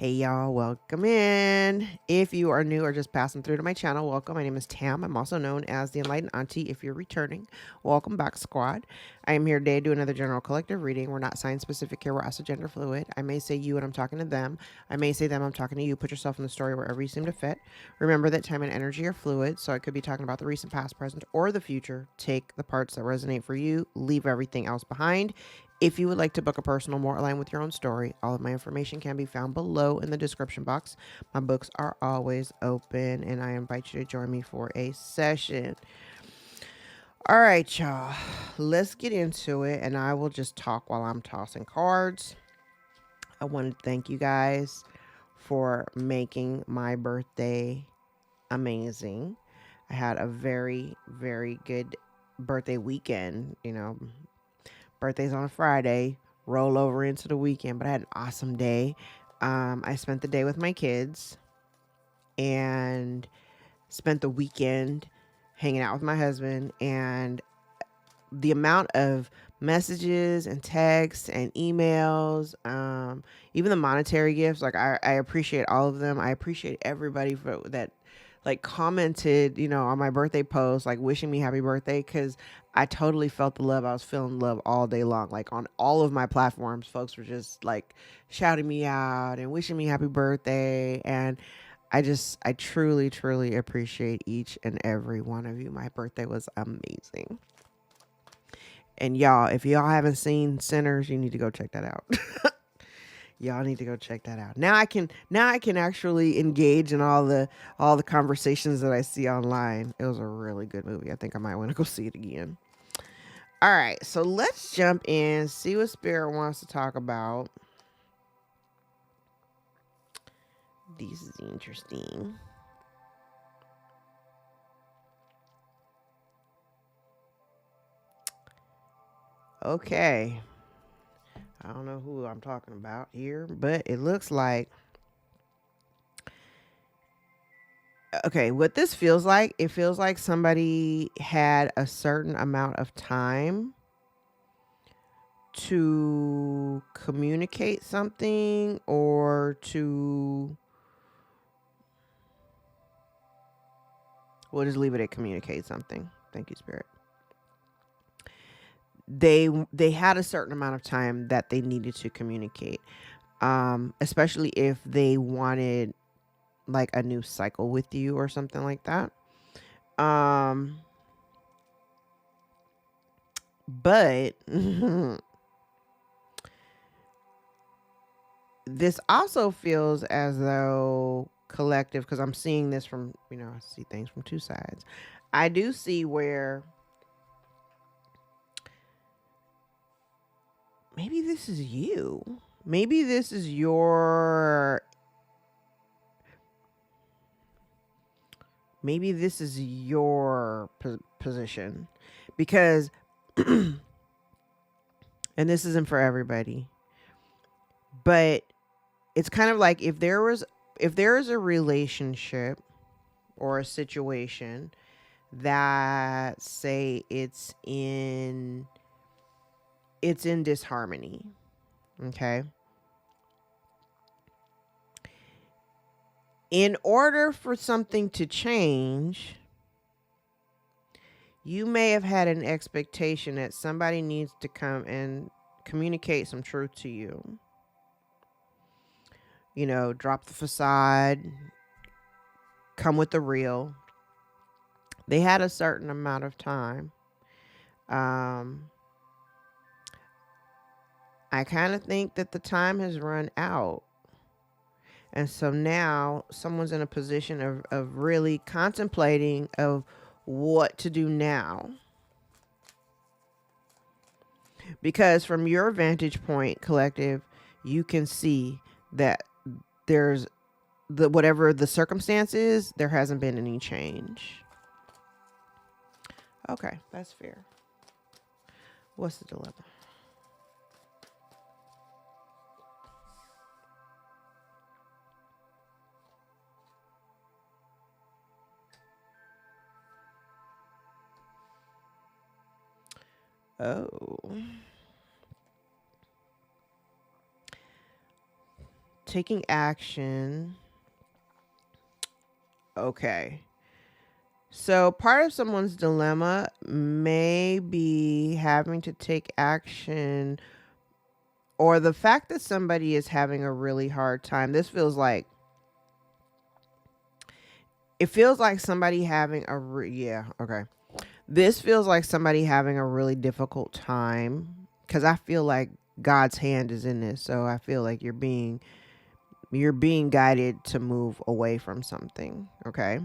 Hey y'all, welcome in. If you are new or just passing through to my channel, welcome. My name is Tam. I'm also known as the Enlightened Auntie. If you're returning, welcome back, squad. I am here today to do another general collective reading. We're not sign specific here, we're also gender fluid. I may say you and I'm talking to them. I may say them, I'm talking to you. Put yourself in the story wherever you seem to fit. Remember that time and energy are fluid, so I could be talking about the recent, past, present, or the future. Take the parts that resonate for you, leave everything else behind. If you would like to book a personal more aligned with your own story, all of my information can be found below in the description box. My books are always open, and I invite you to join me for a session. All right, y'all. Let's get into it, and I will just talk while I'm tossing cards. I want to thank you guys for making my birthday amazing. I had a very, very good birthday weekend, birthday's on a Friday, roll over into the weekend, but I had an awesome day. I spent the day with my kids and spent the weekend hanging out with my husband, and the amount of messages and texts and emails, even the monetary gifts, like I appreciate all of them. I appreciate everybody for that, like commented, on my birthday post, like wishing me happy birthday, because I totally felt the love. I was feeling love all day long. Like on all of my platforms, folks were just like shouting me out and wishing me happy birthday. And I truly, truly appreciate each and every one of you. My birthday was amazing. And y'all, if y'all haven't seen Sinners, you need to go check that out. Y'all need to go check that out. Now I can actually engage in all the conversations that I see online. It was a really good movie. I think I might want to go see it again. All right, so let's jump in, see what Spirit wants to talk about. This is interesting. Okay. I don't know who I'm talking about here, but it looks like, okay, what this feels like, it feels like somebody had a certain amount of time to communicate something, or to, we'll just leave it at communicate something. Thank you, Spirit. They had a certain amount of time that they needed to communicate, especially if they wanted like a new cycle with you or something like that. But this also feels as though collective, because I'm seeing this from, I see things from two sides. I do see where maybe this is you. Maybe this is your, position, because and this isn't for everybody, but it's kind of like if there is a relationship or a situation that, say, it's in disharmony, okay? In order for something to change, you may have had an expectation that somebody needs to come and communicate some truth to you. Drop the facade, come with the real. They had a certain amount of time. I kind of think that the time has run out. And so now someone's in a position of really contemplating of what to do now. Because from your vantage point, collective, you can see that there's whatever the circumstance is, there hasn't been any change. Okay, that's fair. What's the dilemma? Oh. taking action. Okay. So part of someone's dilemma may be having to take action, or the fact that somebody is having a really hard time. It feels like somebody having This feels like somebody having a really difficult time, because I feel like God's hand is in this. So I feel like you're being guided to move away from something. Okay.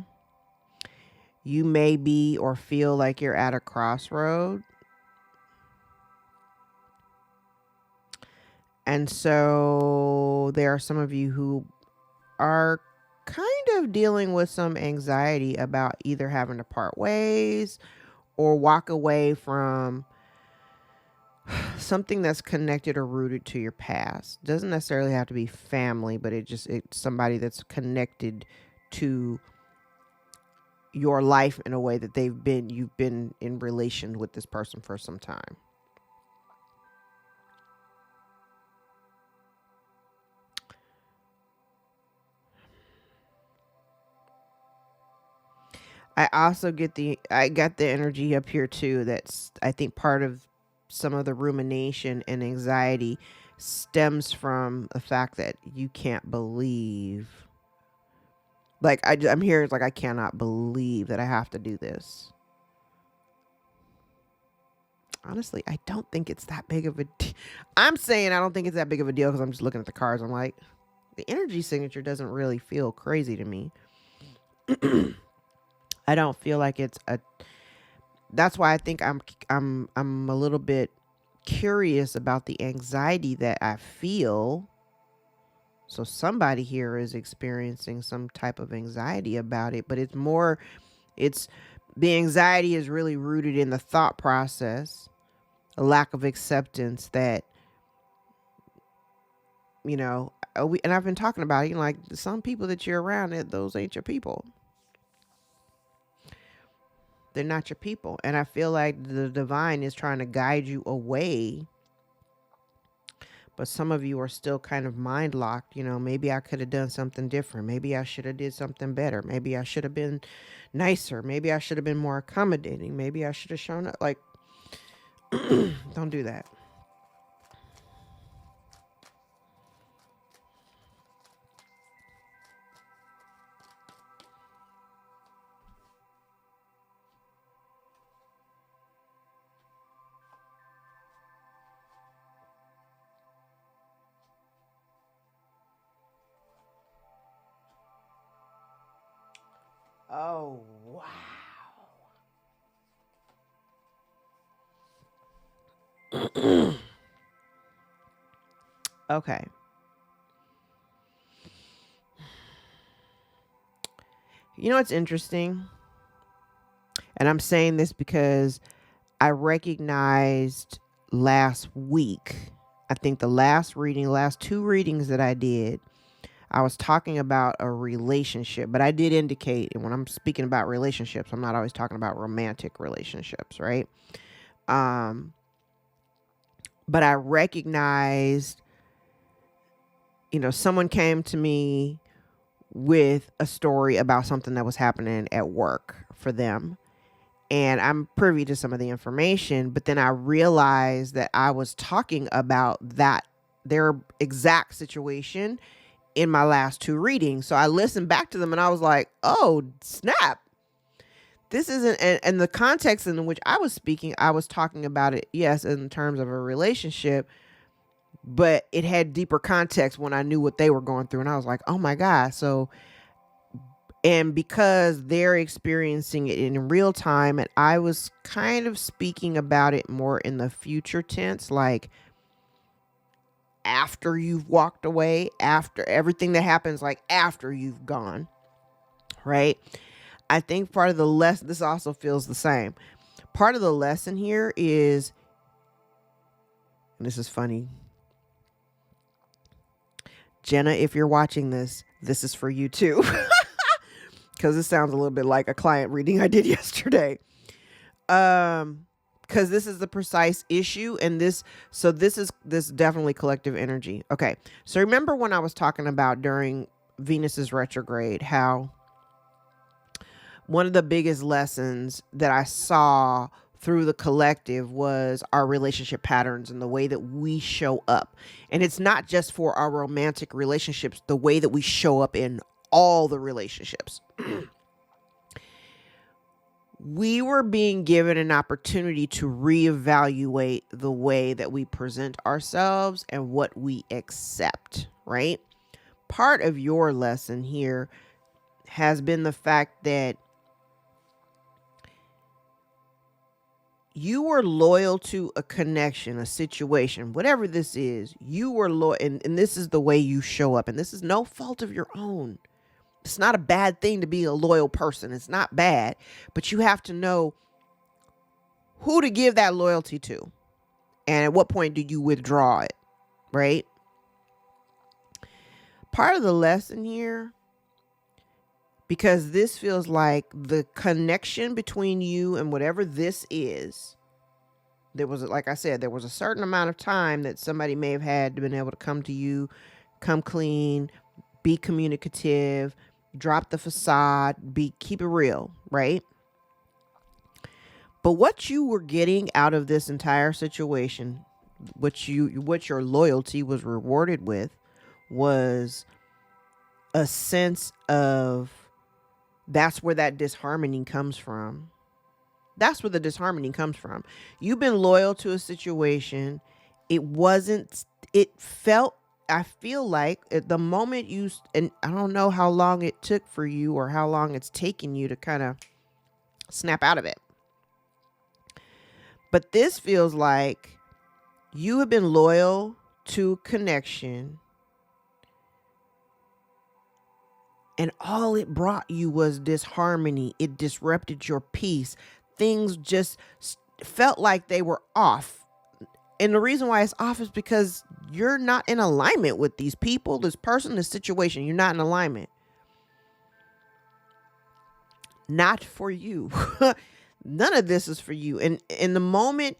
You may be or feel like you're at a crossroad. And so there are some of you who are kind of dealing with some anxiety about either having to part ways or walk away from something that's connected or rooted to your past. Doesn't necessarily have to be family, but it's somebody that's connected to your life in a way that you've been in relation with this person for some time. I also got the energy up here too. That's, I think, part of some of the rumination and anxiety stems from the fact that you can't believe. Like I'm here. It's like, I cannot believe that I have to do this. Honestly, I don't think it's that big of a I'm saying I don't think it's that big of a deal because I'm just looking at the cards. I'm like, the energy signature doesn't really feel crazy to me. I don't feel like it's a. That's why I think I'm a little bit curious about the anxiety that I feel. So somebody here is experiencing some type of anxiety about it, but it's the anxiety is really rooted in the thought process, a lack of acceptance that, and I've been talking about it, like some people that you're around, those ain't your people. They're not your people. And I feel like the divine is trying to guide you away. But some of you are still kind of mind locked. Maybe I could have done something different. Maybe I should have did something better. Maybe I should have been nicer. Maybe I should have been more accommodating. Maybe I should have shown up. Like, don't do that. Oh, wow. Okay. You know what's interesting? And I'm saying this because I recognized last week, I think the last two readings that I did, I was talking about a relationship, but I did indicate, and when I'm speaking about relationships, I'm not always talking about romantic relationships, right? But I recognized, someone came to me with a story about something that was happening at work for them. And I'm privy to some of the information, but then I realized that I was talking about their exact situation in my last two readings. So I listened back to them and I was like, oh, snap. This isn't, and the context in which I was speaking, I was talking about it, yes, in terms of a relationship, but it had deeper context when I knew what they were going through. And I was like, oh my God. So, and because they're experiencing it in real time, and I was kind of speaking about it more in the future tense, like after you've walked away, after everything that happens, like after you've gone, right? I think part of the lesson, this also feels the same. Part of the lesson here is, and this is funny, Jenna, if you're watching this, this is for you too. Because it sounds a little bit like a client reading I did yesterday. Part because this is the precise issue, and this is definitely collective energy. Okay, so remember when I was talking about during Venus's retrograde how one of the biggest lessons that I saw through the collective was our relationship patterns and the way that we show up. And it's not just for our romantic relationships, the way that we show up in all the relationships. We were being given an opportunity to reevaluate the way that we present ourselves and what we accept, right? Part of your lesson here has been the fact that you were loyal to a connection, a situation, whatever this is. You were loyal, and this is the way you show up. And this is no fault of your own. It's not a bad thing to be a loyal person. It's not bad, but you have to know who to give that loyalty to. And at what point do you withdraw it, right? Part of the lesson here, because this feels like the connection between you and whatever this is, there was, like I said, there was a certain amount of time that somebody may have had to been able to come to you, come clean, be communicative, drop the facade, keep it real, right? But what you were getting out of this entire situation, what your loyalty was rewarded with, was a sense of, that's where that disharmony comes from. That's where the disharmony comes from. You've been loyal to a situation. It felt, I feel like at the moment and I don't know how long it took for you or how long it's taken you to kind of snap out of it. But this feels like you have been loyal to connection, and all it brought you was disharmony. It disrupted your peace. Things just felt like they were off. And the reason why it's off is because you're not in alignment with these people, this person, this situation. You're not in alignment. Not for you. None of this is for you. And in the moment,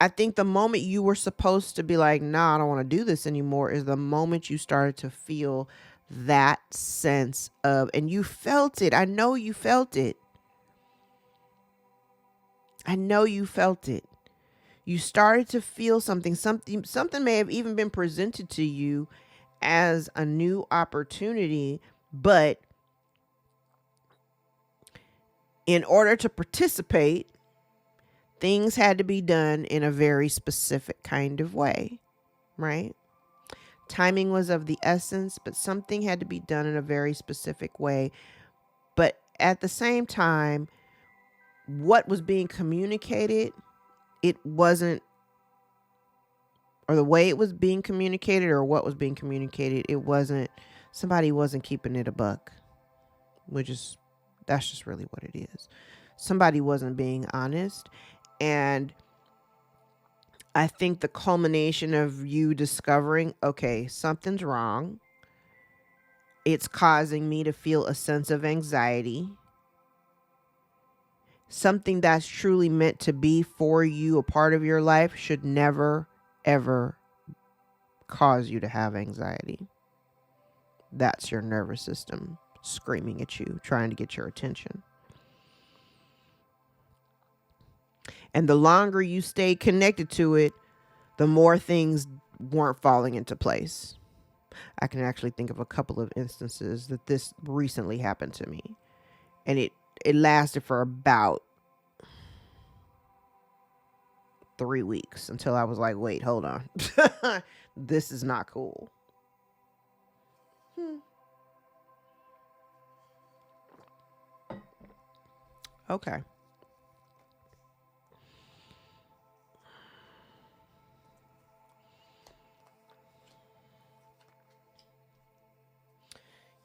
I think the moment you were supposed to be like, nah, I don't want to do this anymore, is the moment you started to feel that sense of, and you felt it. I know you felt it. I know you felt it. You started to feel something may have even been presented to you as a new opportunity, but in order to participate, things had to be done in a very specific kind of way, right? Timing was of the essence, but something had to be done in a very specific way. But at the same time, what was being communicated, it wasn't, or the way it was being communicated or what was being communicated, it wasn't, somebody wasn't keeping it a buck, that's just really what it is. Somebody wasn't being honest. And I think the culmination of you discovering, okay, something's wrong. It's causing me to feel a sense of anxiety. Something that's truly meant to be for you, a part of your life, should never, ever cause you to have anxiety. That's your nervous system screaming at you, trying to get your attention. And the longer you stay connected to it, the more things weren't falling into place. I can actually think of a couple of instances that this recently happened to me. And it lasted for about 3 weeks until I was like, wait, hold on. This is not cool. Okay.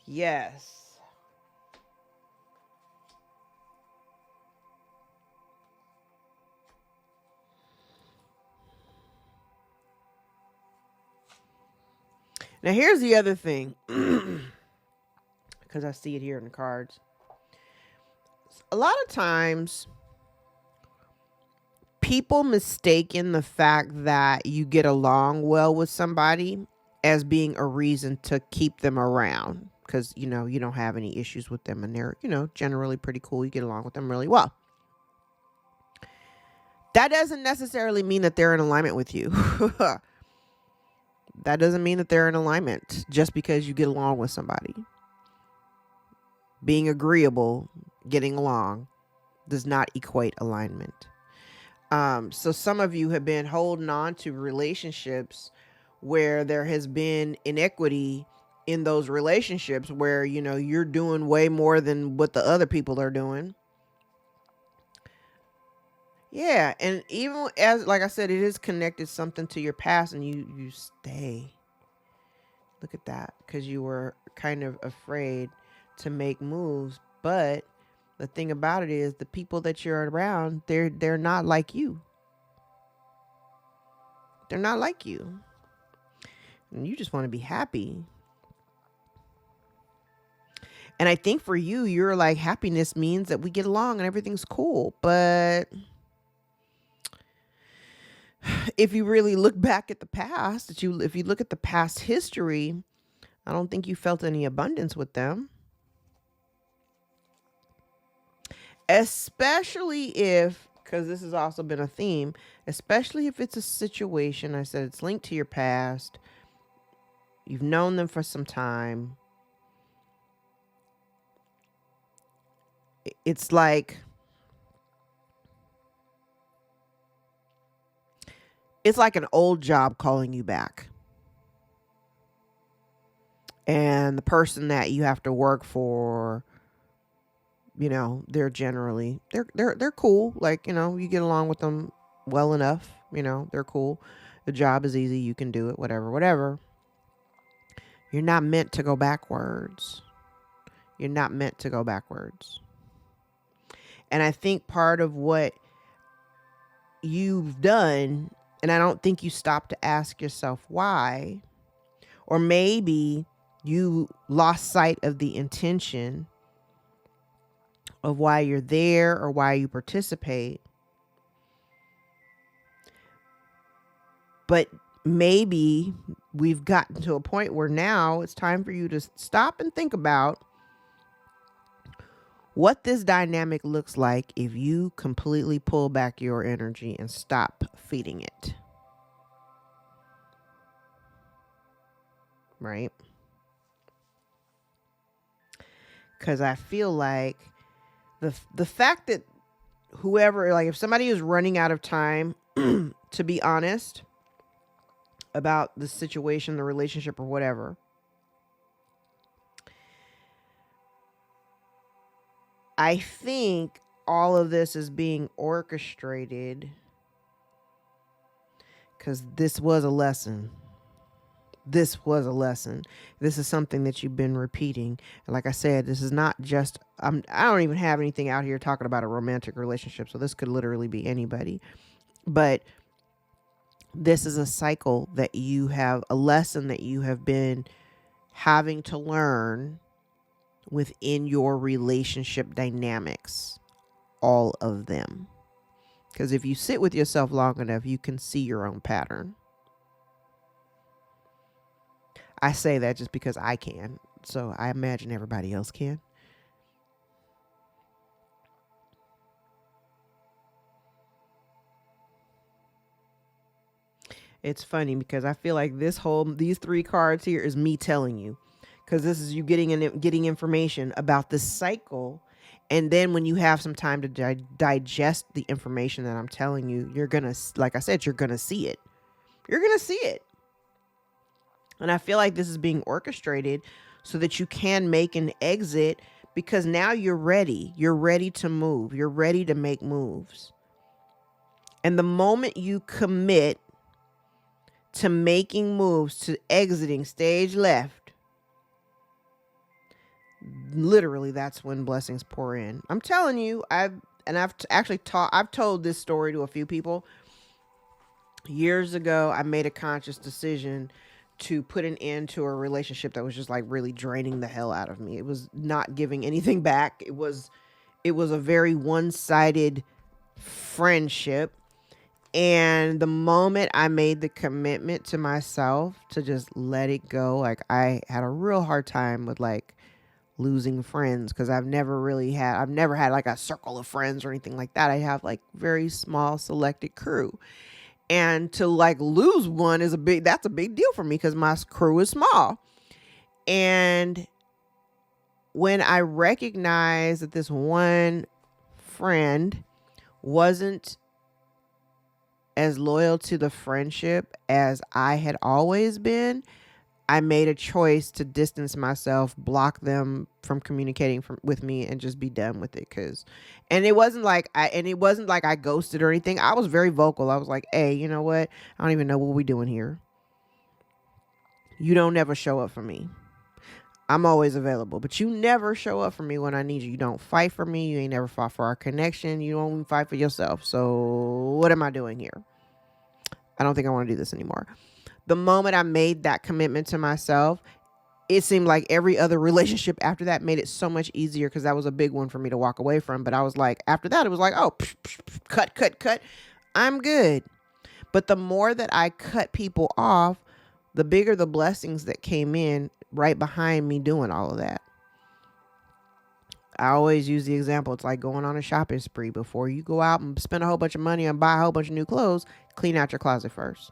Yes. Now here's the other thing, because I see it here in the cards. A lot of times people mistaken the fact that you get along well with somebody as being a reason to keep them around, because you don't have any issues with them and they're generally pretty cool. You get along with them really well. That doesn't necessarily mean that they're in alignment with you. That doesn't mean that they're in alignment just because you get along with somebody. Being agreeable, getting along, does not equate alignment. So some of you have been holding on to relationships where there has been inequity in those relationships, where you're doing way more than what the other people are doing. Yeah, and even as, like I said, it is connected something to your past, and you stay. Look at that, because you were kind of afraid to make moves. But the thing about it is, the people that you're around, they're not like you. They're not like you. And you just want to be happy. And I think for you, you're like, happiness means that we get along and everything's cool. But if you really look back at the past, if you look at the past history, I don't think you felt any abundance with them. Especially if, because this has also been a theme, especially if it's a situation, I said it's linked to your past, you've known them for some time. It's like an old job calling you back. And the person that you have to work for, they're generally, they're cool. Like, you get along with them well enough, they're cool. The job is easy. You can do it, whatever. You're not meant to go backwards. You're not meant to go backwards. And I think part of what you've done, and I don't think you stop to ask yourself why, or maybe you lost sight of the intention of why you're there or why you participate. But maybe we've gotten to a point where now it's time for you to stop and think about what this dynamic looks like if you completely pull back your energy and stop feeding it. Right? Because I feel like the fact that whoever, like if somebody is running out of time to be honest about the situation, the relationship, or whatever, I think all of this is being orchestrated because this was a lesson. This was a lesson. This is something that you've been repeating. And like I said, this is not just, I don't even have anything out here talking about a romantic relationship. So this could literally be anybody. But this is a cycle that you have, a lesson that you have been having to learn within your relationship dynamics. All of them. Because if you sit with yourself long enough, you can see your own pattern. I say that just because I can. So I imagine everybody else can. It's funny because I feel like these three cards here is me telling you, because this is you getting information about this cycle. And then when you have some time to digest the information that I'm telling you, you're going to, like I said, you're going to see it. You're going to see it. And I feel like this is being orchestrated so that you can make an exit, because now you're ready. You're ready to move. You're ready to make moves. And the moment you commit to making moves, to exiting stage left, literally that's when blessings pour in. I'm telling you, I've told this story to a few people. Years ago, I made a conscious decision to put an end to a relationship that was just like really draining the hell out of me. It was not giving anything back. It was a very one-sided friendship. And the moment I made the commitment to myself to just let it go, like I had a real hard time with like losing friends because I've never had like a circle of friends or anything like that. I have like very small selected crew. And to like lose one that's a big deal for me because my crew is small. And when I recognized that this one friend wasn't as loyal to the friendship as I had always been, I made a choice to distance myself, block them from communicating with me, and just be done with it. And it wasn't like I ghosted or anything. I was very vocal. I was like, "Hey, you know what? I don't even know what we're doing here. You don't never show up for me. I'm always available, but you never show up for me when I need you. You don't fight for me. You ain't never fought for our connection. You don't even fight for yourself. So what am I doing here? I don't think I want to do this anymore." The moment I made that commitment to myself, it seemed like every other relationship after that made it so much easier because that was a big one for me to walk away from. But I was like, after that, it was like, oh, cut. I'm good. But the more that I cut people off, the bigger the blessings that came in right behind me doing all of that. I always use the example. It's like going on a shopping spree. Before you go out and spend a whole bunch of money and buy a whole bunch of new clothes, clean out your closet first.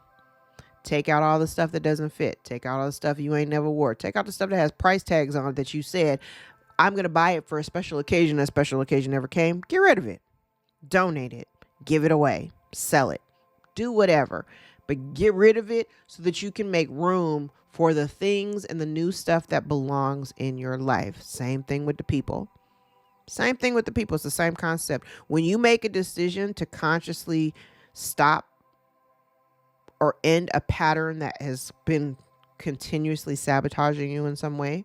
Take out all the stuff that doesn't fit. Take out all the stuff you ain't never wore. Take out the stuff that has price tags on it that you said, I'm going to buy it for a special occasion. A special occasion never came. Get rid of it. Donate it. Give it away. Sell it. Do whatever. But get rid of it so that you can make room for the things and the new stuff that belongs in your life. Same thing with the people. Same thing with the people. It's the same concept. When you make a decision to consciously stop or end a pattern that has been continuously sabotaging you in some way,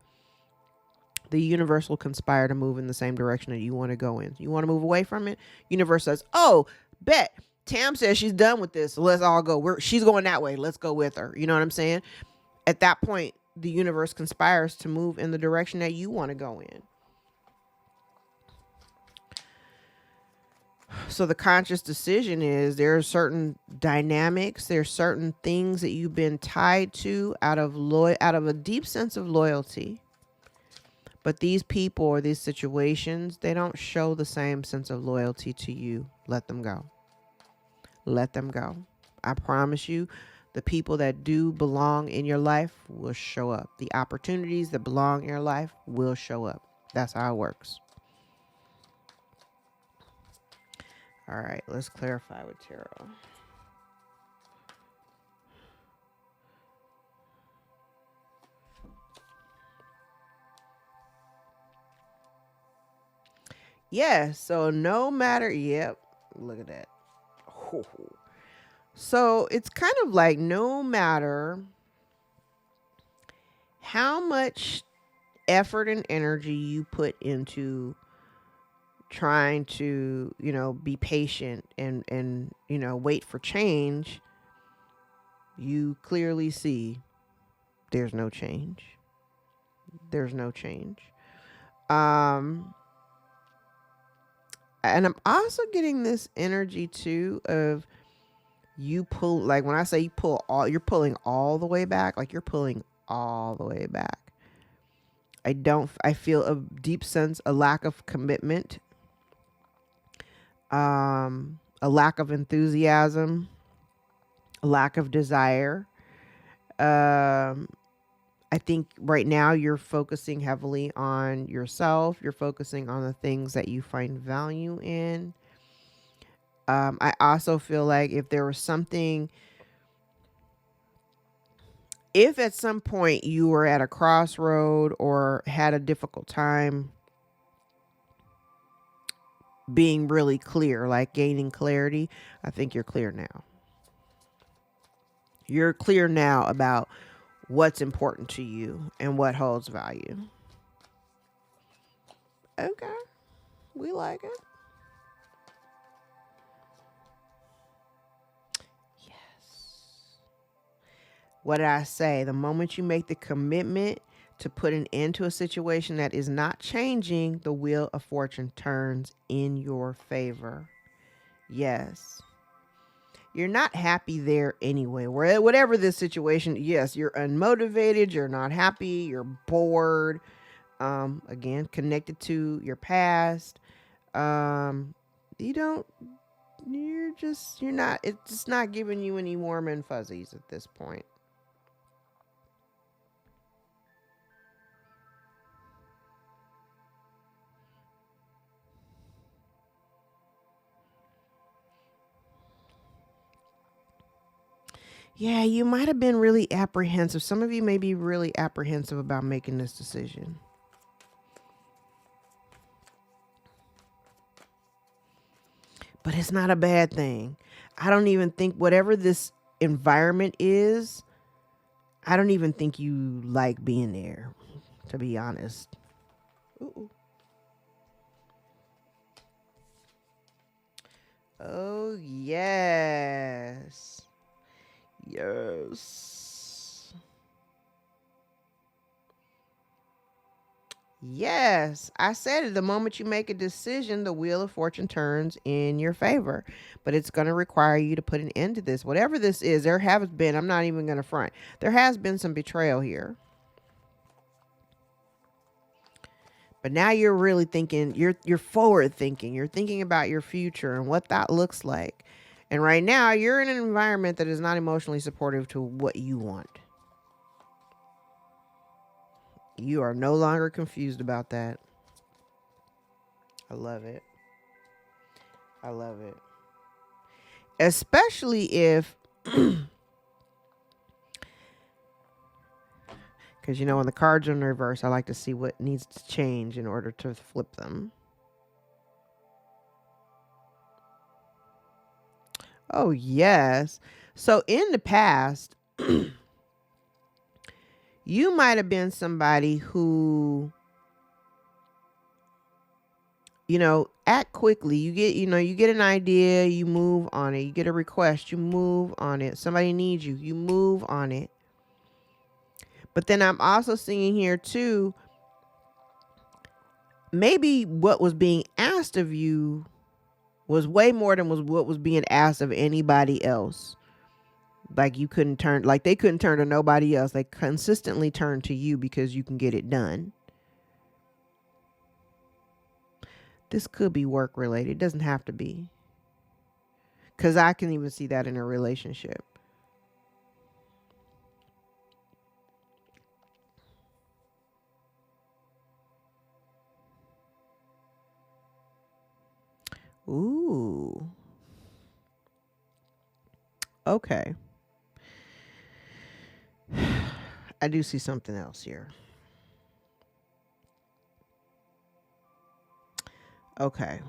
the universe will conspire to move in the same direction that you want to go in. You want to move away from it? Universe says, oh, bet. Tam says she's done with this. So let's all go. She's going that way. Let's go with her. You know what I'm saying? At that point, the universe conspires to move in the direction that you want to go in. So the conscious decision is there are certain dynamics, there are certain things that you've been tied to out of a deep sense of loyalty. But these people or these situations, they don't show the same sense of loyalty to you. Let them go. Let them go. I promise you, the people that do belong in your life will show up. The opportunities that belong in your life will show up. That's how it works. All right, let's clarify with tarot. Yeah, so no matter, yep, look at that. So it's kind of like no matter how much effort and energy you put into trying to, be patient and wait for change, you clearly see there's no change. There's no change. And I'm also getting this energy too of you pull, like when I say you pull you're pulling all the way back, like you're pulling all the way back. I feel a deep sense, a lack of commitment, a lack of enthusiasm, a lack of desire. I think right now you're focusing heavily on yourself. You're focusing on the things that you find value in. I also feel like if at some point you were at a crossroad or had a difficult time being really clear, like gaining clarity, I think you're clear now. You're clear now about what's important to you and what holds value. Okay, we like it. What did I say? The moment you make the commitment to put an end to a situation that is not changing, the wheel of fortune turns in your favor. Yes. you're not happy there anyway. Whatever this situation, yes, you're unmotivated, you're not happy, you're bored. Again, connected to your past. You don't, you're not, it's just not giving you any warm and fuzzies at this point. Yeah, you might have been really apprehensive. Some of you may be really apprehensive about making this decision. But it's not a bad thing. I don't even think whatever this environment is, I don't even think you like being there, to be honest. Ooh. Oh, yes. Yes. Yes, I said it. The moment you make a decision, the wheel of fortune turns in your favor. But it's going to require you to put an end to this. Whatever this is, there has been, I'm not even going to front. There has been some betrayal here. But now you're really thinking, you're forward thinking. You're thinking about your future and what that looks like. And right now, you're in an environment that is not emotionally supportive to what you want. You are no longer confused about that. I love it. I love it. Especially if, because when the cards are in reverse, I like to see what needs to change in order to flip them. Oh, yes. So in the past, you might have been somebody who, act quickly. You get an idea, you move on it. You get a request, you move on it. Somebody needs you, you move on it. But then I'm also seeing here too, maybe what was being asked of you was way more than what was being asked of anybody else. Like they couldn't turn to nobody else. They consistently turn to you because you can get it done. This could be work related. It doesn't have to be. Because I can even see that in a relationship. Ooh. Okay. I do see something else here. Okay.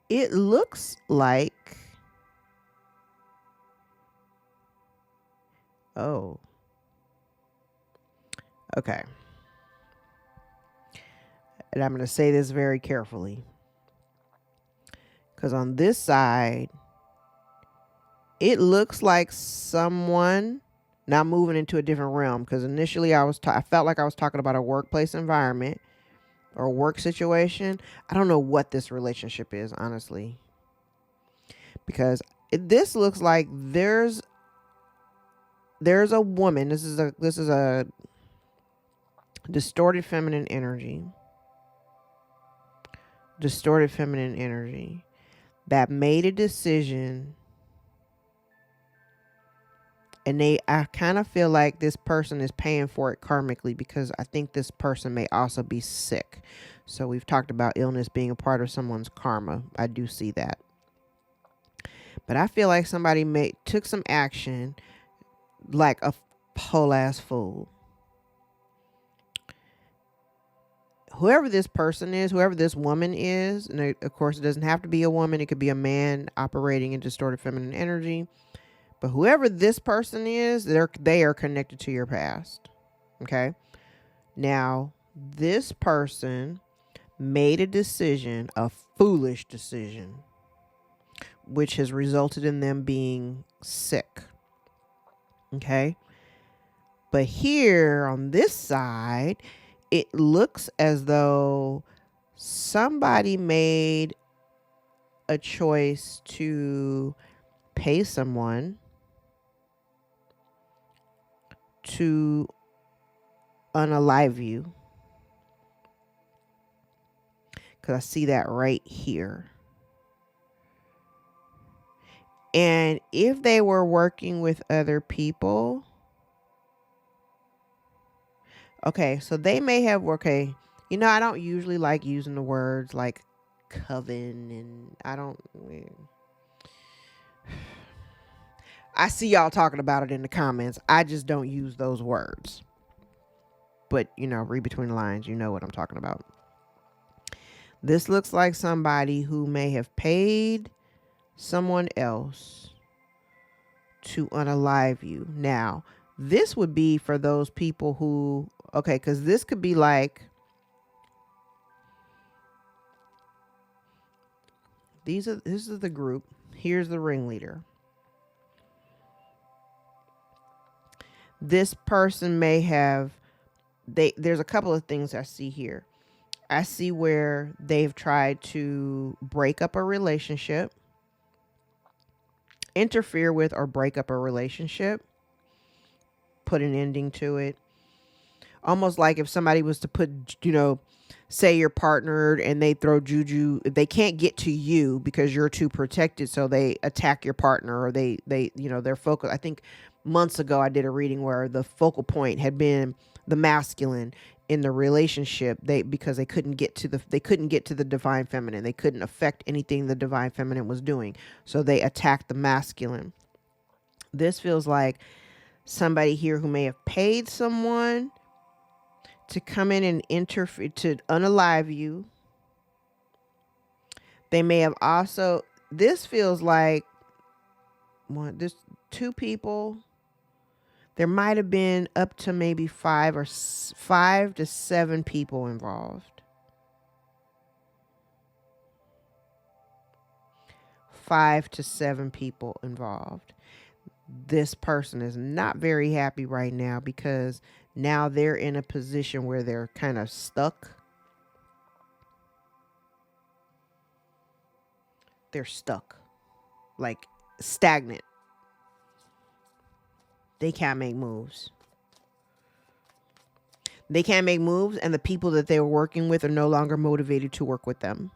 It looks like, oh, okay. And I'm going to say this very carefully. Because on this side, it looks like someone now moving into a different realm. Because initially I felt like I was talking about a workplace environment or a work situation. I don't know what this relationship is, honestly. Because this looks like there's a woman. This is a distorted feminine energy. Distorted feminine energy that made a decision, and I kind of feel like this person is paying for it karmically, because I think this person may also be sick. So we've talked about illness being a part of someone's karma. I do see that. But I feel like somebody took some action like a whole ass fool. Whoever this person is, whoever this woman is, and of course it doesn't have to be a woman, it could be a man operating in distorted feminine energy. But whoever this person is, they are connected to your past. Okay? Now, this person made a decision, a foolish decision, which has resulted in them being sick. Okay? But here on this side, it looks as though somebody made a choice to pay someone to unalive you. Because I see that right here. And if they were working with other people, okay, so they may have, okay, you know, I don't usually like using the words like coven, and I see y'all talking about it in the comments. I just don't use those words. But, you know, read between the lines, you know what I'm talking about. This looks like somebody who may have paid someone else to unalive you. Now, this would be for those people who, okay, because this could be like, this is the group. Here's the ringleader. This person may have, there's a couple of things I see here. I see where they've tried to break up a relationship, interfere with or break up a relationship, put an ending to it. Almost like if somebody was to put, you know, say you're partnered and they throw juju, they can't get to you because you're too protected, so they attack your partner, or they you know, their focus. I think months ago I did a reading where the focal point had been the masculine in the relationship, because they couldn't get to the divine feminine. They couldn't affect anything the divine feminine was doing, so they attacked the masculine. This feels like somebody here who may have paid someone to come in and interfere, to unalive you. They may have also, this feels like there's two people. There might have been up to maybe 5 to 7 people involved. 5 to 7 people involved. This person is not very happy right now because now they're in a position where they're kind of stuck. They're stuck, like stagnant. They can't make moves. They can't make moves, and the people that they were working with are no longer motivated to work with them.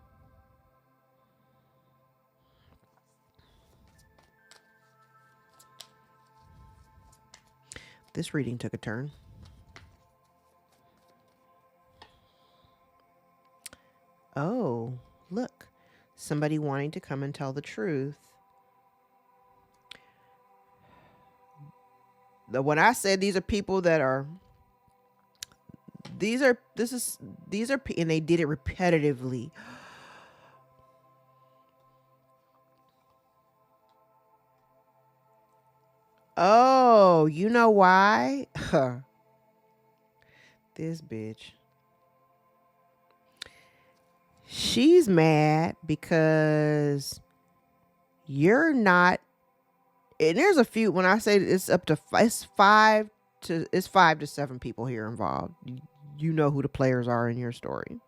This reading took a turn. Oh, look. Somebody wanting to come and tell the truth. When I said these are people that are, and they did it repetitively. Oh, you know why? This bitch. She's mad because you're not, and there's a few, when I say it's up to, it's 5 to 7 people here involved. You know who the players are in your story.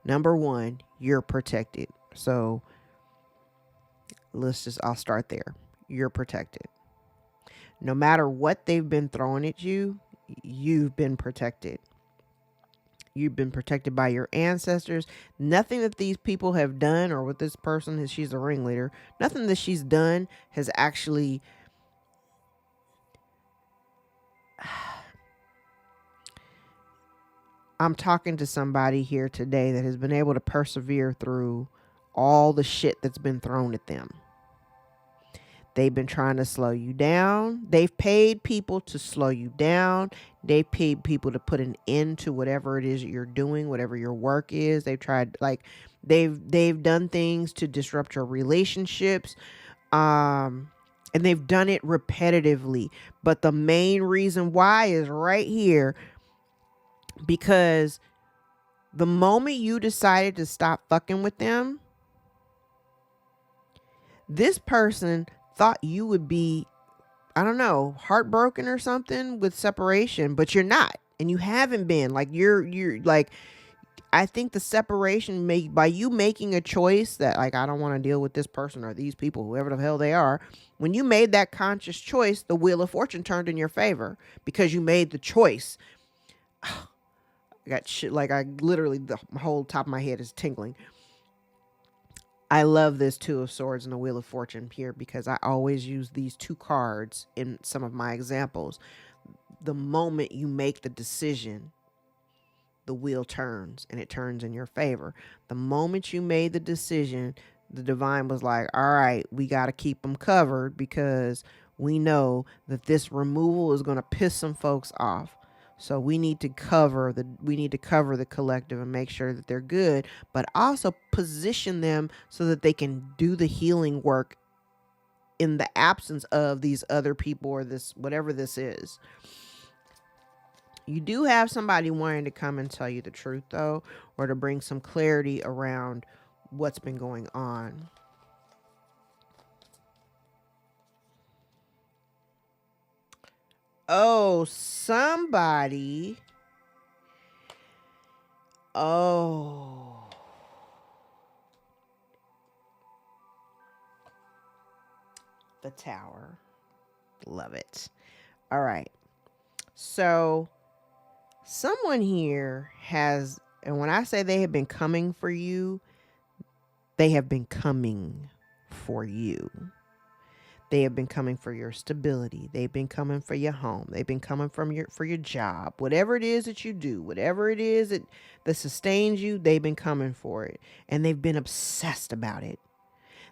Number 1, you're protected. So I'll start there. You're protected. No matter what they've been throwing at you, you've been protected. You've been protected by your ancestors. Nothing that these people have done, or with this person, she's a ringleader, nothing that she's done has actually I'm talking to somebody here today that has been able to persevere through all the shit that's been thrown at them. They've been trying to slow you down. They've paid people to slow you down. They've paid people to put an end to whatever it is that you're doing, whatever your work is. They've tried, they've done things to disrupt your relationships. And they've done it repetitively. But the main reason why is right here, because the moment you decided to stop fucking with them, this person thought you would be, I don't know, heartbroken or something with separation, but you're not, and you haven't been. Like you're like, I think the separation by you making a choice that like, I don't want to deal with this person or these people, whoever the hell they are. When you made that conscious choice, the wheel of fortune turned in your favor because you made the choice. I got shit like I literally, the whole top of my head is tingling. I love this Two of Swords and the Wheel of Fortune here because I always use these two cards in some of my examples. The moment you make the decision, the wheel turns and it turns in your favor. The moment you made the decision, the divine was like, all right, we got to keep them covered because we know that this removal is going to piss some folks off. So we need to cover the collective and make sure that they're good, but also position them so that they can do the healing work in the absence of these other people or this, whatever this is. You do have somebody wanting to come and tell you the truth though, or to bring some clarity around what's been going on. Oh, somebody. Oh. The Tower. Love it. All right. So someone here has, and when I say they have been coming for you, they have been coming for you. They have been coming for your stability. They've been coming for your home. They've been coming for your job. Whatever it is that you do, whatever it is that sustains you, they've been coming for it. And they've been obsessed about it.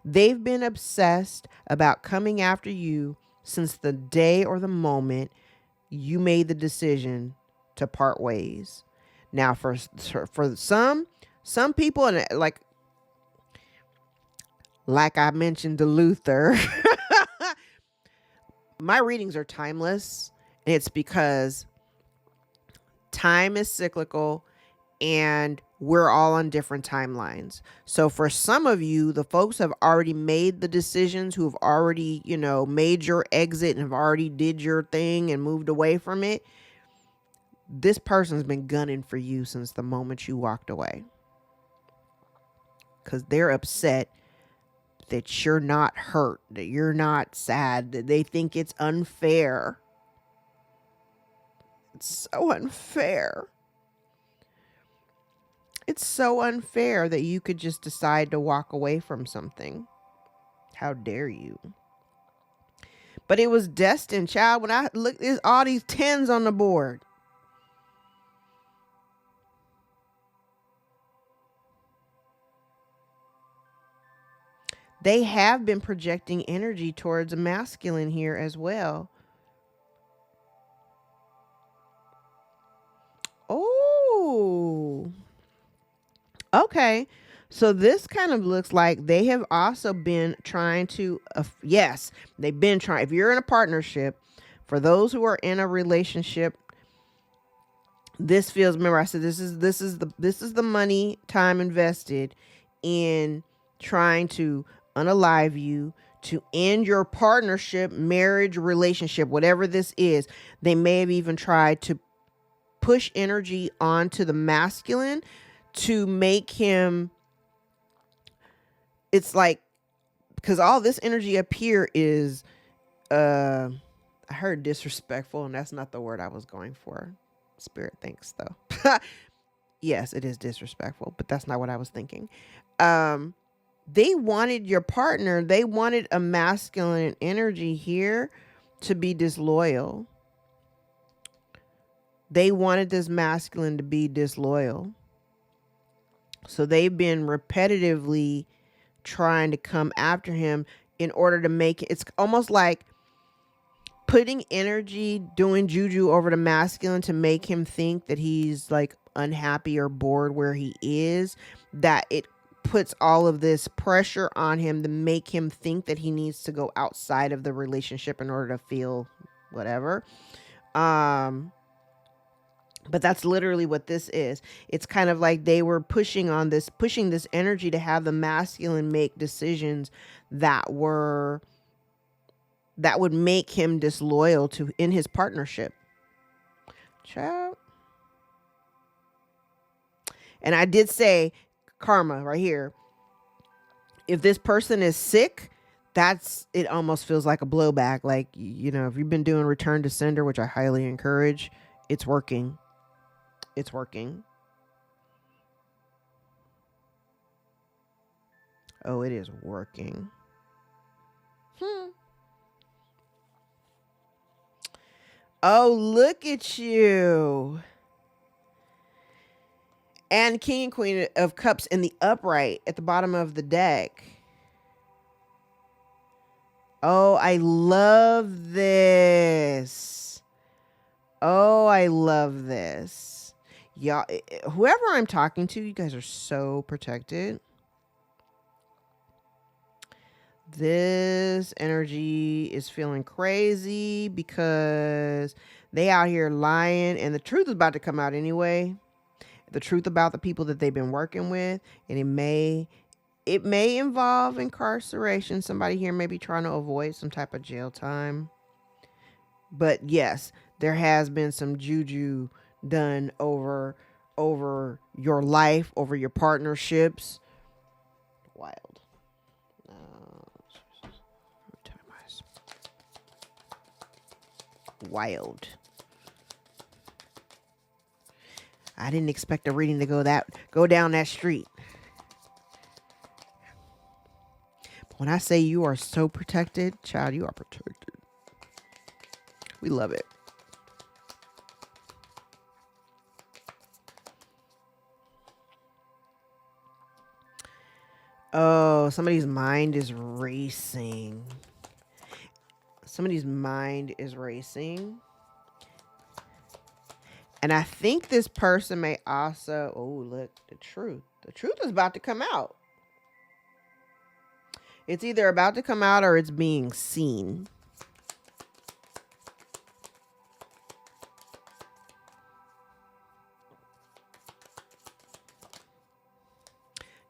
They've been obsessed about coming after you since the day or the moment you made the decision to part ways. Now, for some people, and like I mentioned to Luther, my readings are timeless. And it's because time is cyclical and we're all on different timelines. So for some of you, the folks have already made the decisions, who have already, made your exit and have already did your thing and moved away from it. This person's been gunning for you since the moment you walked away. Because they're upset that you're not hurt, that you're not sad, that they think it's unfair. It's so unfair. It's so unfair that you could just decide to walk away from something. How dare you? But it was destined, child. When I look, there's all these 10s on the board. They have been projecting energy towards a masculine here as well. Oh, okay. So this kind of looks like they have also been trying to, yes, they've been trying. If you're in a partnership, for those who are in a relationship, this feels, remember I said, this is the money, time invested in trying to unalive you, to end your partnership, marriage, relationship, whatever this is. They may have even tried to push energy onto the masculine to make him, it's like, because all this energy up here is, I heard disrespectful, and that's not the word I was going for. Spirit thinks though. Yes, it is disrespectful, but that's not what I was thinking. They wanted your partner, they wanted a masculine energy here to be disloyal. They wanted this masculine to be disloyal. So they've been repetitively trying to come after him in order to make it. It's almost like putting energy, doing juju over the masculine to make him think that he's like unhappy or bored where he is, that it puts all of this pressure on him to make him think that he needs to go outside of the relationship in order to feel whatever. But that's literally what this is. It's kind of like they were pushing this energy to have the masculine make decisions that would make him disloyal in his partnership. Child. And I did say karma right here. If this person is sick, it almost feels like a blowback. Like, if you've been doing return to sender, which I highly encourage, it's working. It's working. Oh, it is working. Oh, look at you. And King and Queen of Cups in the upright at the bottom of the deck. Oh, I love this. Oh, I love this. Y'all, whoever I'm talking to, you guys are so protected. This energy is feeling crazy because they out here lying, and the truth is about to come out anyway. The truth about the people that they've been working with, and it may involve incarceration. Somebody here may be trying to avoid some type of jail time. But yes, there has been some juju done over your life, over your partnerships. Wild. Wild. I didn't expect a reading to go down that street. But when I say you are so protected, child, you are protected. We love it. Oh, somebody's mind is racing. Somebody's mind is racing. And I think this person may also, oh, look, the truth. The truth is about to come out. It's either about to come out or it's being seen.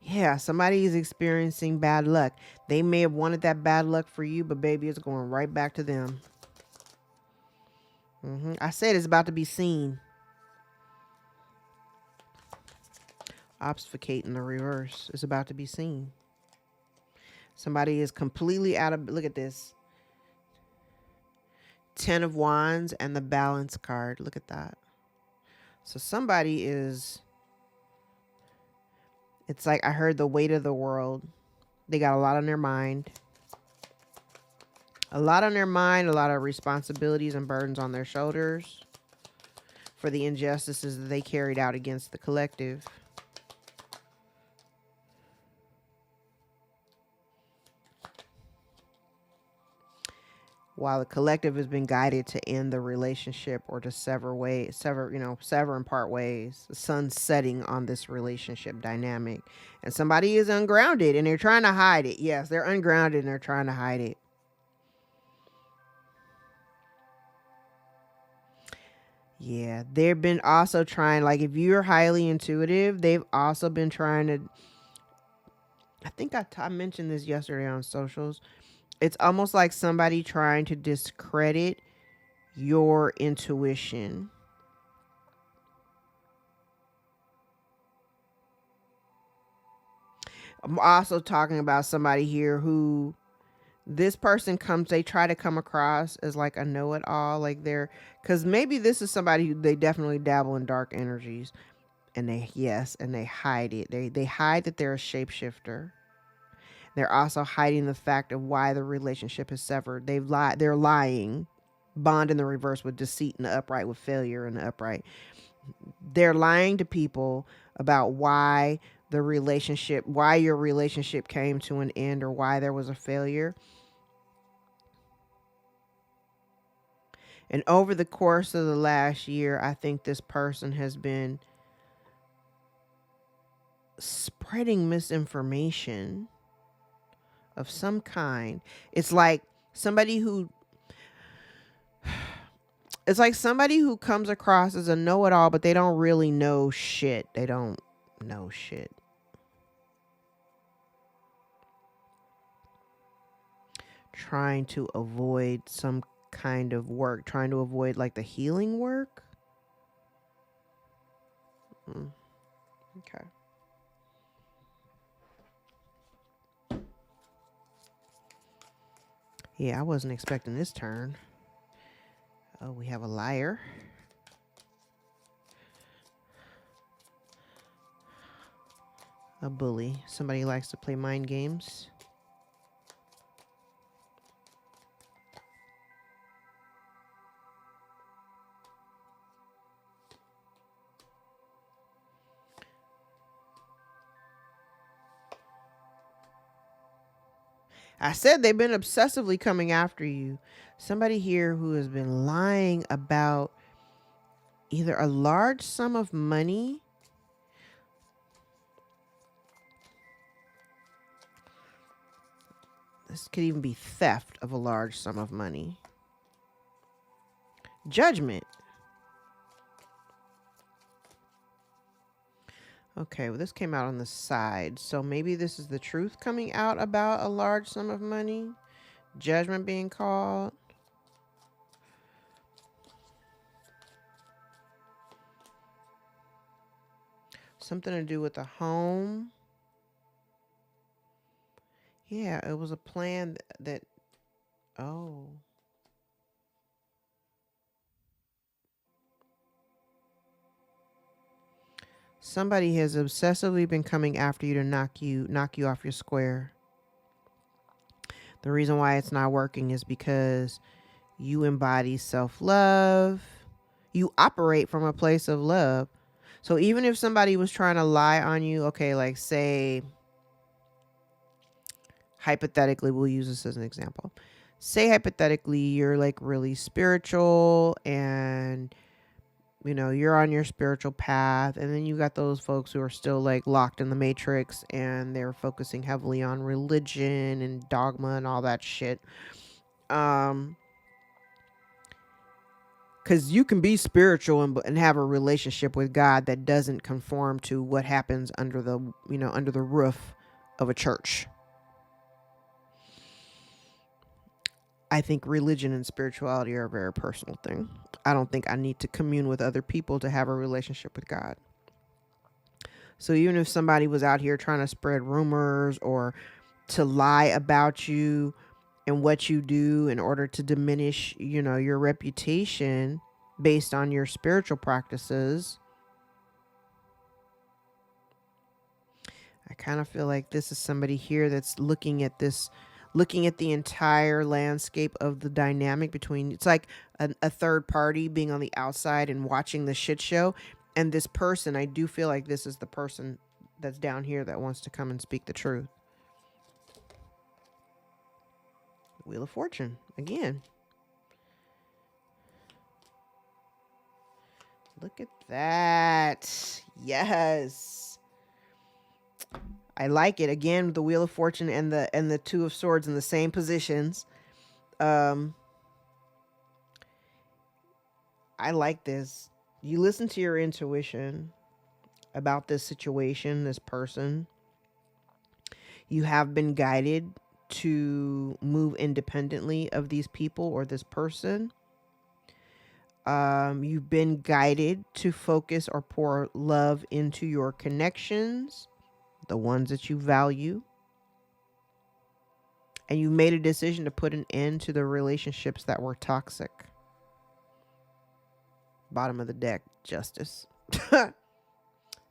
Yeah, somebody is experiencing bad luck. They may have wanted that bad luck for you, but baby, it's going right back to them. I said it's about to be seen. Obfuscate in the reverse is about to be seen. Somebody is completely out of, look at this. 10 of Wands and the Balance card. Look at that. So somebody is, it's like I heard the weight of the world. They got a lot on their mind. A lot on their mind, a lot of responsibilities and burdens on their shoulders for the injustices that they carried out against the collective. While the collective has been guided to end the relationship or to sever and part ways. The sun's setting on this relationship dynamic. And somebody is ungrounded and they're trying to hide it. Yes, they're ungrounded and they're trying to hide it. Yeah, they've been also trying, like if you're highly intuitive, they've also been trying to, I think I mentioned this yesterday on socials. It's almost like somebody trying to discredit your intuition. I'm also talking about somebody here who this person they try to come across as like a know-it-all, like because maybe this is somebody who they definitely dabble in dark energies and they hide it. They hide that they're a shapeshifter. They're also hiding the fact of why the relationship is severed. They're lying. Bond in the reverse with deceit in the upright, with failure in the upright. They're lying to people about why your relationship came to an end or why there was a failure. And over the course of the last year, I think this person has been spreading misinformation of some kind. It's like somebody who comes across as a know-it-all, but they don't really know shit. They don't know shit. Trying to avoid some kind of work, trying to avoid like the healing work. Okay. Yeah, I wasn't expecting this turn. Oh, we have a liar. A bully. Somebody who likes to play mind games. I said they've been obsessively coming after you. Somebody here who has been lying about either a large sum of money. This could even be theft of a large sum of money. Judgment. Okay, well, this came out on the side. So maybe this is the truth coming out about a large sum of money. Judgment being called. Something to do with the home. Yeah, it was a plan that oh. Somebody has obsessively been coming after you to knock you off your square. The reason why it's not working is because you embody self-love. You operate from a place of love. So even if somebody was trying to lie on you, okay, like say, hypothetically, we'll use this as an example. Say hypothetically, you're like really spiritual and you know, you're on your spiritual path, and then you got those folks who are still like locked in the matrix and they're focusing heavily on religion and dogma and all that shit. Because you can be spiritual and have a relationship with God that doesn't conform to what happens under the, you know, under the roof of a church. I think religion and spirituality are a very personal thing. I don't think I need to commune with other people to have a relationship with God. So even if somebody was out here trying to spread rumors or to lie about you and what you do in order to diminish, you know, your reputation based on your spiritual practices, I kind of feel like this is somebody here that's looking at the entire landscape of the dynamic between, it's like a third party being on the outside and watching the shit show. And this person, I do feel like this is the person that's down here that wants to come and speak the truth. Wheel of Fortune again. Look at that. Yes. I like it. Again, the Wheel of Fortune and the Two of Swords in the same positions. I like this. You listen to your intuition about this situation, this person. You have been guided to move independently of these people or this person. You've been guided to focus or pour love into your connections, the ones that you value. And you made a decision to put an end to the relationships that were toxic. Bottom of the deck, Justice.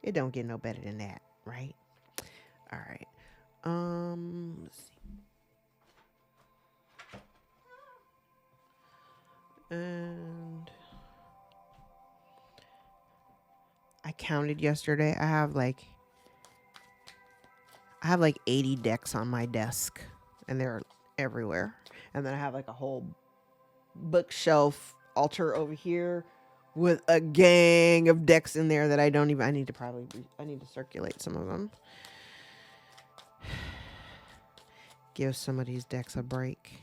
It don't get no better than that, right? All right. Let's see. And I counted yesterday. I have like 80 decks on my desk, and they're everywhere. And then I have like a whole bookshelf altar over here with a gang of decks in there that I need to circulate some of them. Give some of these decks a break.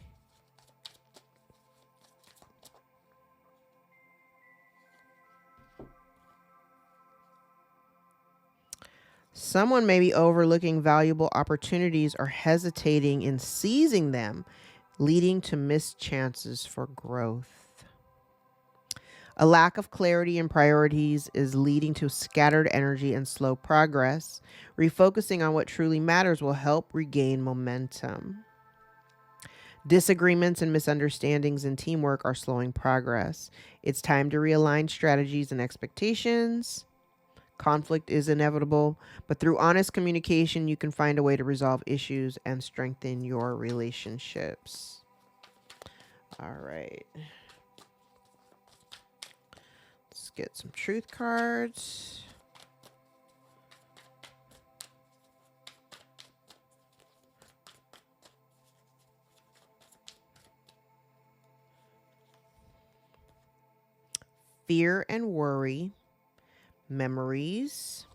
Someone may be overlooking valuable opportunities or hesitating in seizing them, leading to missed chances for growth. A lack of clarity in priorities is leading to scattered energy and slow progress. Refocusing on what truly matters will help regain momentum. Disagreements and misunderstandings in teamwork are slowing progress. It's time to realign strategies and expectations. Conflict is inevitable, but through honest communication, you can find a way to resolve issues and strengthen your relationships. All right. Let's get some truth cards. Fear and worry, memories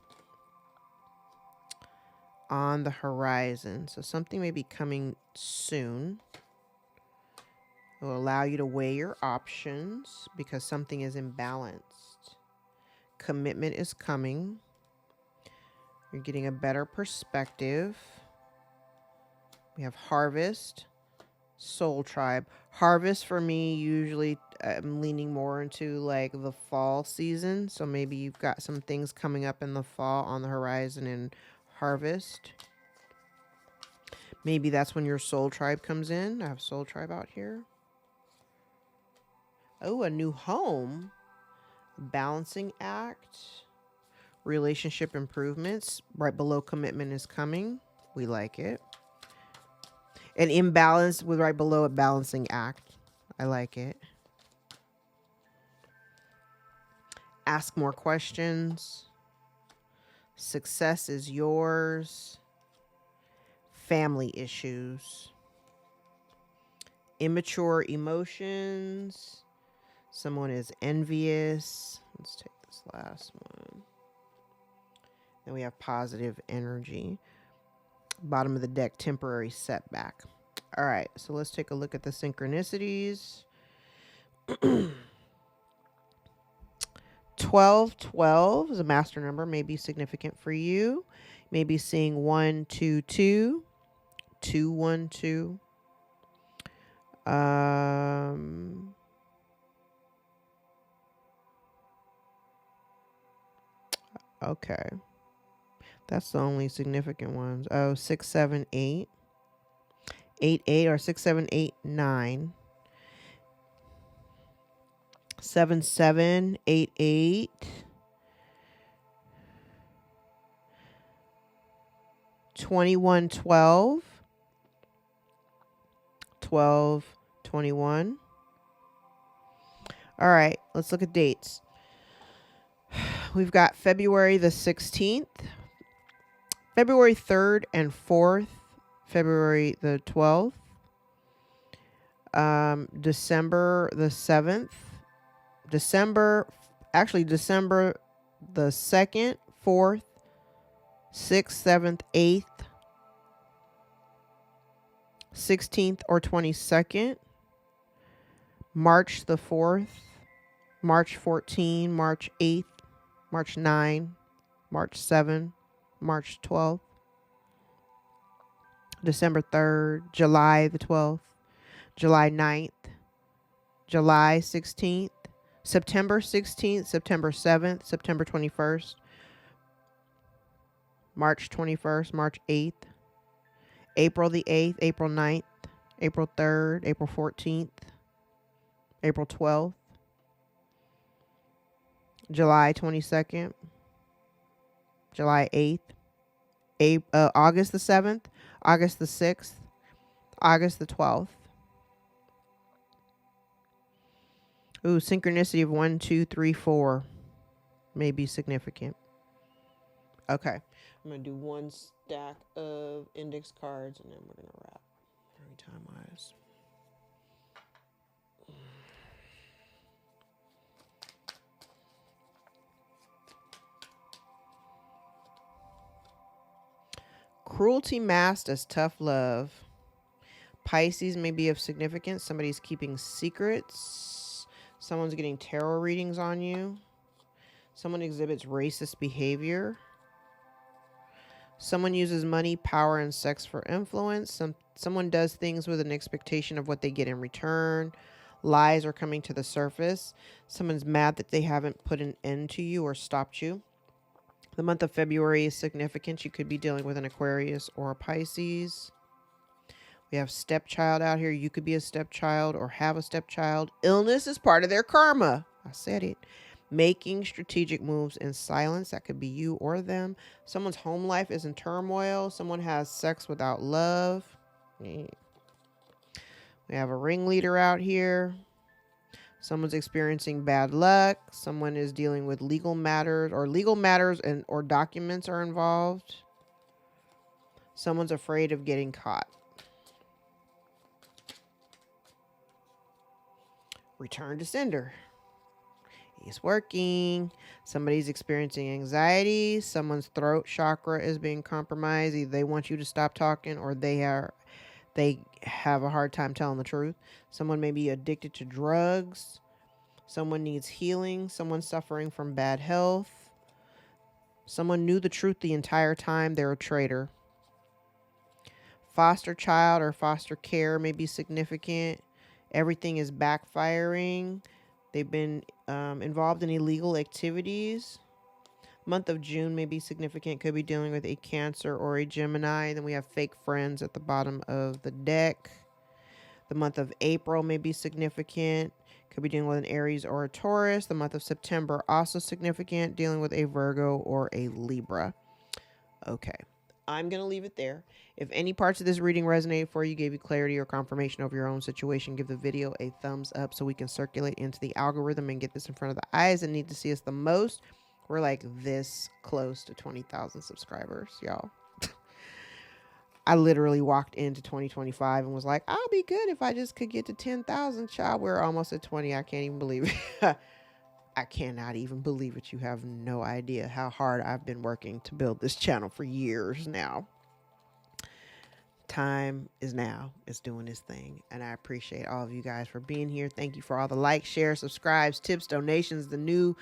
on the horizon. So something may be coming soon. It will allow you to weigh your options because something is imbalanced. Commitment is coming. You're getting a better perspective. We have harvest, soul tribe. Harvest for me, usually I'm leaning more into like the fall season. So maybe you've got some things coming up in the fall on the horizon in harvest. Maybe that's when your soul tribe comes in. I have soul tribe out here. Oh, a new home. Balancing act. Relationship improvements. Right below commitment is coming. We like it. An imbalance with right below a balancing act. I like it. Ask more questions. Success is yours. Family issues. Immature emotions. Someone is envious. Let's take this last one. Then we have positive energy. Bottom of the deck, temporary setback. All right, so let's take a look at the synchronicities. 1212 is a master number, may be significant for you. Maybe seeing 122, 212. Okay. That's the only significant ones. Oh, 678, 88 or 6789. 7788. 2112. 1221. All right, let's look at dates. We've got February the 16th, February 3rd and 4th, February the 12th, December the 7th, December the 2nd, 4th, 6th, 7th, 8th, 16th or 22nd, March the 4th, March 14, March 8th, March 9, March 7, March 12th, December 3rd, July the 12th, July 9th, July 16th, September 16th, September 7th, September 21st, March 21st, March 8th, April the 8th, April 9th, April 3rd, April 14th, April 12th, July 22nd, July 8th, August the 7th, August the 6th, August the 12th. Ooh, synchronicity of 1, 2, 3, 4 may be significant. Okay, I'm going to do one stack of index cards and then we're going to wrap every time wise. Cruelty masked as tough love. Pisces may be of significance. Somebody's keeping secrets. Someone's getting tarot readings on you. Someone exhibits racist behavior. Someone uses money, power, and sex for influence. Someone does things with an expectation of what they get in return. Lies are coming to the surface. Someone's mad that they haven't put an end to you or stopped you. The month of February is significant. You could be dealing with an Aquarius or a Pisces. We have stepchild out here. You could be a stepchild or have a stepchild. Illness is part of their karma. I said it. Making strategic moves in silence. That could be you or them. Someone's home life is in turmoil. Someone has sex without love. We have a ringleader out here. Someone's experiencing bad luck. Someone is dealing with legal matters or documents are involved. Someone's afraid of getting caught. Return to sender. It's working. Somebody's experiencing anxiety. Someone's throat chakra is being compromised. Either they want you to stop talking or they have a hard time telling the truth. Someone may be addicted to drugs. Someone needs healing. Someone's suffering from bad health. Someone knew the truth the entire time. They're a traitor. Foster child or foster care may be significant. Everything is backfiring. They've been involved in illegal activities. Month of June may be significant. Could be dealing with a Cancer or a Gemini. Then we have fake friends at the bottom of the deck. The month of April may be significant. Could be dealing with an Aries or a Taurus. The month of September also significant. Dealing with a Virgo or a Libra. Okay. I'm going to leave it there. If any parts of this reading resonated for you, gave you clarity or confirmation of your own situation, give the video a thumbs up so we can circulate into the algorithm and get this in front of the eyes that need to see us the most. We're like this close to 20,000 subscribers, y'all. I literally walked into 2025 and was like, I'll be good if I just could get to 10,000, child. We're almost at 20. I can't even believe it. I cannot even believe it. You have no idea how hard I've been working to build this channel for years now. Time is now. It's doing this thing. And I appreciate all of you guys for being here. Thank you for all the likes, shares, subscribes, tips, donations, the new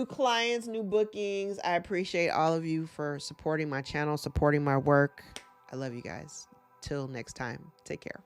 clients, new bookings. I appreciate all of you for supporting my channel, supporting my work. I love you guys. Till next time. Take care.